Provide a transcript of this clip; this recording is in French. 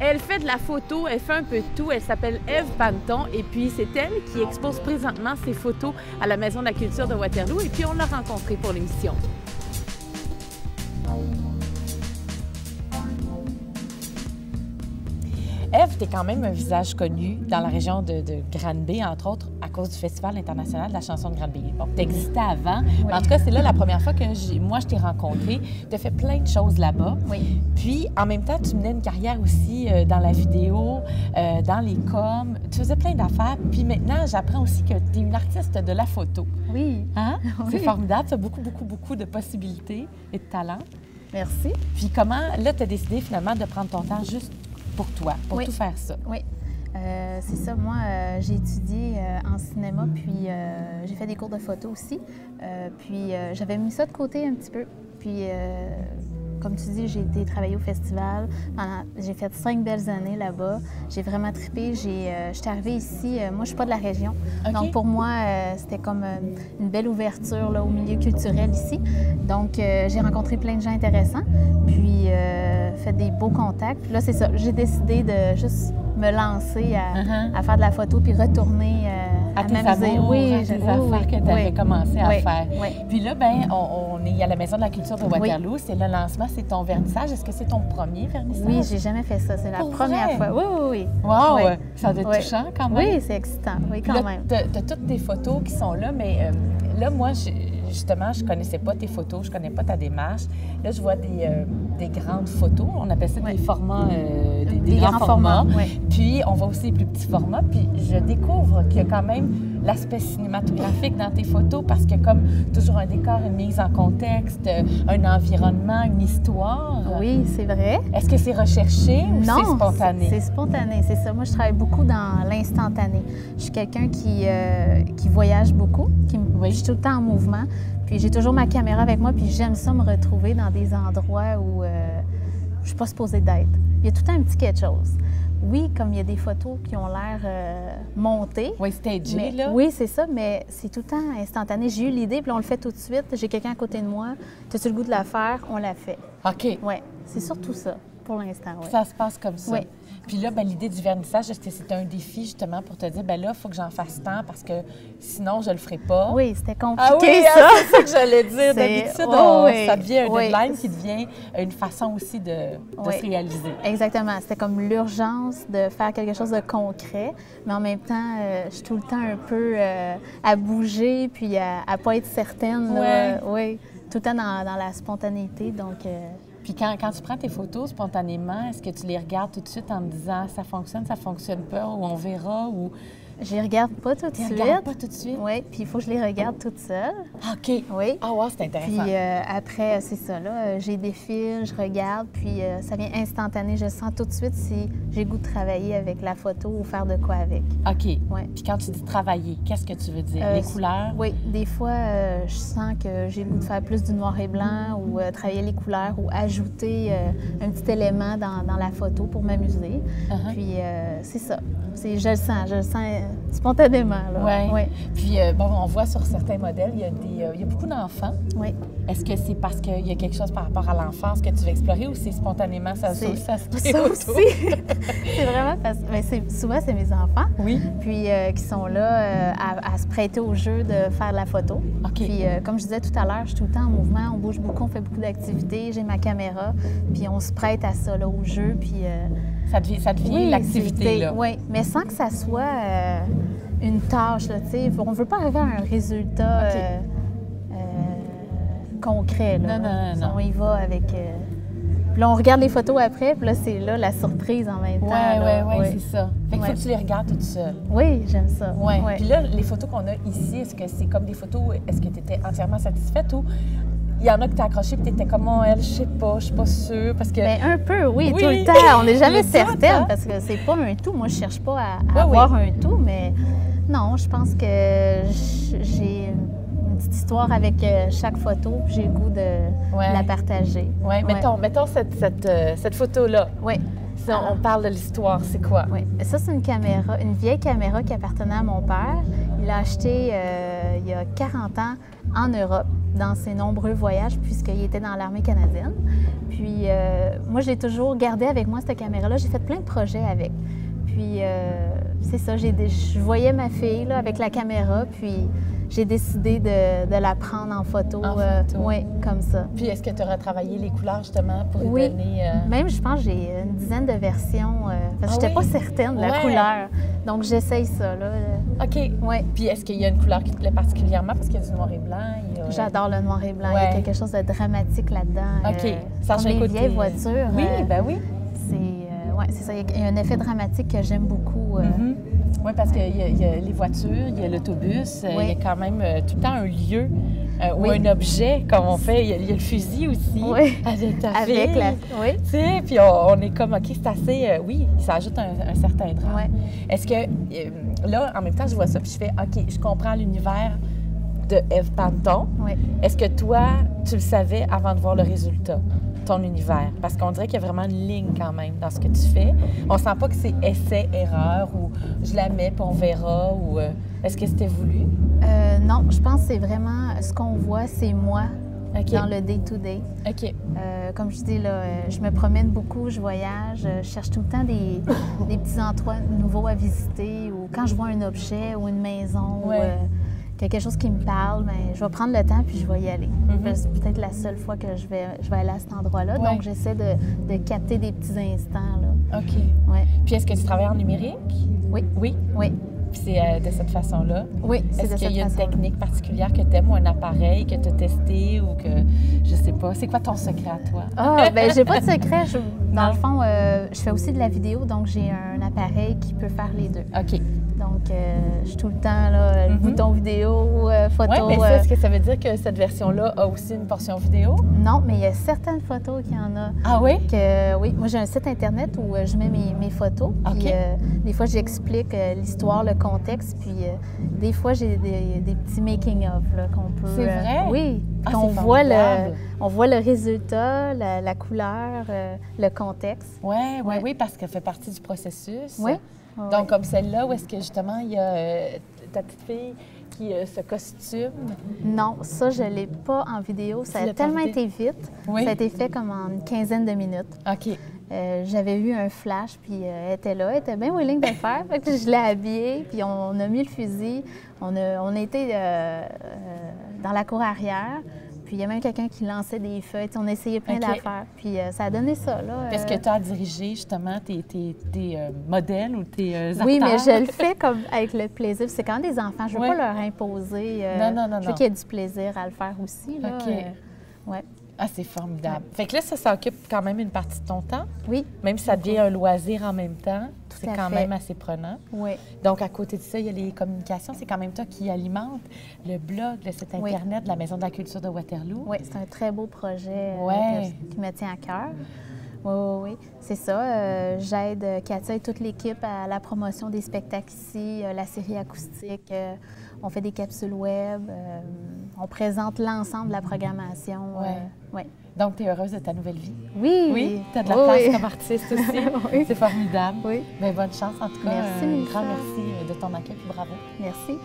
Elle fait de la photo, elle fait un peu de tout. Elle s'appelle Ève Panton et puis c'est elle qui expose présentement ses photos à la Maison de la culture de Waterloo et puis on l'a rencontrée pour l'émission. Ève, tu es quand même un visage connu dans la région de Granby, entre autres, à cause du Festival international de la chanson de Granby. Bon, tu existais avant, oui. Mais en tout cas, c'est là la première fois que moi, je t'ai rencontré. Tu as fait plein de choses là-bas. Oui. Puis, en même temps, tu menais une carrière aussi dans la vidéo, dans les coms. Tu faisais plein d'affaires. Puis maintenant, j'apprends aussi que tu es une artiste de la photo. Oui. Hein? Oui. C'est formidable. Tu as beaucoup de possibilités et de talents. Merci. Puis comment, là, tu as décidé finalement de prendre ton temps juste pour toi, pour tout faire ça? Oui. C'est ça. Moi, j'ai étudié en cinéma, puis j'ai fait des cours de photo aussi. Puis j'avais mis ça de côté un petit peu. Puis, comme tu dis, j'ai été travailler au festival. J'ai fait 5 belles années là-bas. J'ai vraiment trippé. J'étais arrivée ici. Moi, je suis pas de la région. Okay. Donc, pour moi, c'était comme une belle ouverture là, au milieu culturel ici. Donc, j'ai rencontré plein de gens intéressants. Puis, fait des beaux contacts. Puis là, c'est ça. J'ai décidé de juste me lancer à faire de la photo puis retourner à tes amours, à tes affaires que tu avais commencé à faire. Oui. Puis là, ben, on est à la Maison de la culture de Waterloo. Oui. C'est le lancement, c'est ton vernissage. Est-ce que c'est ton premier vernissage? Oui, j'ai jamais fait ça. C'est la première fois. Oui. Wow! Oui. Ça doit être touchant quand même. Oui, c'est excitant. Oui, quand même. Tu as toutes tes photos qui sont là, mais là, moi, justement, je ne connaissais pas tes photos, je ne connais pas ta démarche. Là, je vois des grandes photos. On appelle ça des formats, des grands formats. Oui. Puis, on voit aussi les plus petits formats. Puis, je découvre qu'il y a quand même l'aspect cinématographique dans tes photos parce qu'il y a comme toujours un décor, une mise en contexte, un environnement, une histoire. Oui, c'est vrai. Est-ce que c'est recherché ou c'est spontané? C'est spontané, c'est ça. Moi, je travaille beaucoup dans l'instantané. Je suis quelqu'un qui voyage beaucoup, je suis tout le temps en mouvement. Puis j'ai toujours ma caméra avec moi, puis j'aime ça me retrouver dans des endroits où je ne suis pas supposée d'être. Il y a tout le temps un petit quelque chose. Oui, comme il y a des photos qui ont l'air montées. Oui, stagées, là. Oui, c'est ça, mais c'est tout le temps instantané. J'ai eu l'idée, puis on le fait tout de suite. J'ai quelqu'un à côté de moi. As-tu le goût de la faire? On la fait. OK. Oui, c'est surtout ça, pour l'instant. Ouais. Ça se passe comme ça. Oui. Puis là, ben, l'idée du vernissage, est-ce que c'était un défi justement pour te dire, ben là, il faut que j'en fasse tant parce que sinon, je le ferai pas? Oui, c'était compliqué, ah oui, ça! C'est ça que j'allais dire. D'habitude, ça devient un deadline qui devient une façon aussi de se réaliser. Exactement. C'était comme l'urgence de faire quelque chose de concret, mais en même temps, je suis tout le temps un peu à bouger puis à ne pas être certaine. Oui, tout le temps dans la spontanéité, donc... Puis quand tu prends tes photos spontanément, est-ce que tu les regardes tout de suite en me disant ça fonctionne pas, ou on verra, ou... Je les regarde pas tout de suite. Regardes pas tout de suite? Oui, puis il faut que je les regarde toute seule. OK. Oui. Ah, wow, c'est intéressant. Puis après, c'est ça, là, j'ai des fils, je regarde, puis ça vient instantané. Je sens tout de suite si j'ai le goût de travailler avec la photo ou faire de quoi avec. OK. Ouais. Puis quand tu dis travailler, qu'est-ce que tu veux dire? Les couleurs? Oui, des fois, je sens que j'ai le goût de faire plus du noir et blanc ou travailler les couleurs ou ajouter un petit élément dans la photo pour m'amuser. Puis c'est ça. Je le sens spontanément. Oui. Ouais. Puis, on voit sur certains modèles, il y a beaucoup d'enfants. Oui. Est-ce que c'est parce qu'il y a quelque chose par rapport à l'enfance que tu veux explorer ou c'est spontanément ça se crée ça autour? Aussi. C'est vraiment parce que souvent, c'est mes enfants. Oui. Puis, qui sont là à se prêter au jeu de faire de la photo. OK. Puis, comme je disais tout à l'heure, je suis tout le temps en mouvement, on bouge beaucoup, on fait beaucoup d'activités, j'ai ma caméra, puis on se prête à ça, là, au jeu, puis... Ça devient l'activité, là. Oui, mais sans que ça soit une tâche, là, tu sais. On ne veut pas arriver à un résultat concret, là. Non. On y va avec... Puis là, on regarde les photos après, puis là, c'est là la surprise en même temps. Oui, c'est ça. Fait qu'il faut que tu les regardes toutes seules. Oui, j'aime ça. Ouais. Puis là, les photos qu'on a ici, est-ce que c'est comme des photos, est-ce que tu étais entièrement satisfaite ou... Il y en a que tu as accroché et tu étais comme, oh, elle, je sais pas, je suis pas sûre. Parce que... Bien, un peu, oui, tout le temps. On n'est jamais certaine parce que c'est pas un tout. Moi, je cherche pas à avoir un tout, mais non, je pense que j'ai une petite histoire avec chaque photo. J'ai le goût de la partager. Oui, mettons cette photo-là. Oui. ça, on parle de l'histoire, c'est quoi? Oui, ça, c'est une caméra, une vieille caméra qui appartenait à mon père. Il l'a achetée il y a 40 ans en Europe, dans ses nombreux voyages, puisqu'il était dans l'armée canadienne. Puis, moi, je l'ai toujours gardée avec moi, cette caméra-là. J'ai fait plein de projets avec. Puis, c'est ça, je voyais ma fille là, avec la caméra, puis j'ai décidé de la prendre en photo. Oui, comme ça. Puis, est-ce que tu auras travaillé les couleurs, justement, pour lui donner... Même, je pense, j'ai une dizaine de versions, parce que je n'étais pas certaine de la couleur. Donc, j'essaye ça, là. OK. Oui. Puis, est-ce qu'il y a une couleur qui te plaît particulièrement, parce qu'il y a du noir et blanc? J'adore le noir et blanc. Il y a quelque chose de dramatique là-dedans. OK. Ça comme les vieilles voitures. Oui, ben oui. C'est ça. Il y a un effet dramatique que j'aime beaucoup. Oui, parce qu'il y a les voitures, il y a l'autobus, il y a quand même tout le temps un lieu ou un objet, comme on fait. Il y a le fusil aussi, avec ta fille. Oui. Tu sais, puis on est comme, OK, c'est assez... oui, ça ajoute un certain drame. Ouais. Est-ce que, là, en même temps, je vois ça, puis je fais, OK, je comprends l'univers de Ève Panton. Oui. Est-ce que toi, tu le savais avant de voir le résultat? Ton univers? Parce qu'on dirait qu'il y a vraiment une ligne quand même dans ce que tu fais. On sent pas que c'est essai-erreur ou je la mets puis on verra ou est-ce que c'était voulu? Non, je pense que c'est vraiment ce qu'on voit, c'est moi dans le day-to-day. OK. Comme je dis, là, je me promène beaucoup, je voyage, je cherche tout le temps des petits endroits nouveaux à visiter ou quand je vois un objet ou une maison ou quelque chose qui me parle, bien, je vais prendre le temps puis je vais y aller. C'est peut-être la seule fois que je vais aller à cet endroit-là. Donc, j'essaie de capter des petits instants. Là. OK. Ouais. Puis, est-ce que tu travailles en numérique? Oui. Oui? Oui. Puis, c'est de cette façon-là? Oui, c'est de cette façon-là. Est-ce qu'il y a une technique particulière que tu aimes ou un appareil que tu as testé ou que, je sais pas, c'est quoi ton secret à toi? Ah, bien, j'ai pas de secret. Dans le fond, je fais aussi de la vidéo, donc j'ai un appareil qui peut faire les deux. OK. Donc, je suis tout le temps, là, le bouton vidéo, photo. Oui, mais ça, est-ce que ça veut dire que cette version-là a aussi une portion vidéo? Non, mais il y a certaines photos qui en a. Ah oui? Oui, moi, j'ai un site Internet où je mets mes photos. Puis, des fois, j'explique l'histoire, le contexte. Puis, des fois, j'ai des petits making-of qu'on peut... C'est vrai? Oui. Ah, on voit le résultat, la couleur, le contexte. Oui, parce qu'elle fait partie du processus. Oui. Donc, comme celle-là, où est-ce que justement, il y a ta petite fille qui se costume? Non, ça, je ne l'ai pas en vidéo. Ça a tellement été vite. Oui. Ça a été fait comme en une quinzaine de minutes. OK. J'avais eu un flash, puis elle était là, elle était bien willing de le faire. Fait que je l'ai habillée, puis on a mis le fusil. On a été dans la cour arrière. Puis il y a même quelqu'un qui lançait des feuilles. On a essayé plein d'affaires. Puis ça a donné ça, là. Est-ce que tu as dirigé, justement, tes modèles ou tes acteurs? Oui, mais je le fais comme avec le plaisir. C'est quand même des enfants. Je ne veux pas leur imposer. Non. Je veux qu'il y ait du plaisir à le faire aussi, là. OK. Ouais. Ah, c'est formidable. Fait que là, ça occupe quand même une partie de ton temps. Oui. Même si ça devient un loisir en même temps, c'est quand fait. même assez prenant. Oui. Donc, à côté de ça, il y a les communications. C'est quand même toi qui alimente le blog, le site Internet de la Maison de la culture de Waterloo. Oui, c'est un très beau projet qui me tient à cœur. Oui. C'est ça. J'aide Katia et toute l'équipe à la promotion des spectacles ici, la série acoustique. On fait des capsules web. On présente l'ensemble de la programmation. Oui. Donc, tu es heureuse de ta nouvelle vie? Oui. Oui, tu as de la place comme artiste aussi. Oui. C'est formidable. Oui. Bien, bonne chance en tout cas. Merci, un grand merci de ton accueil et bravo. Merci.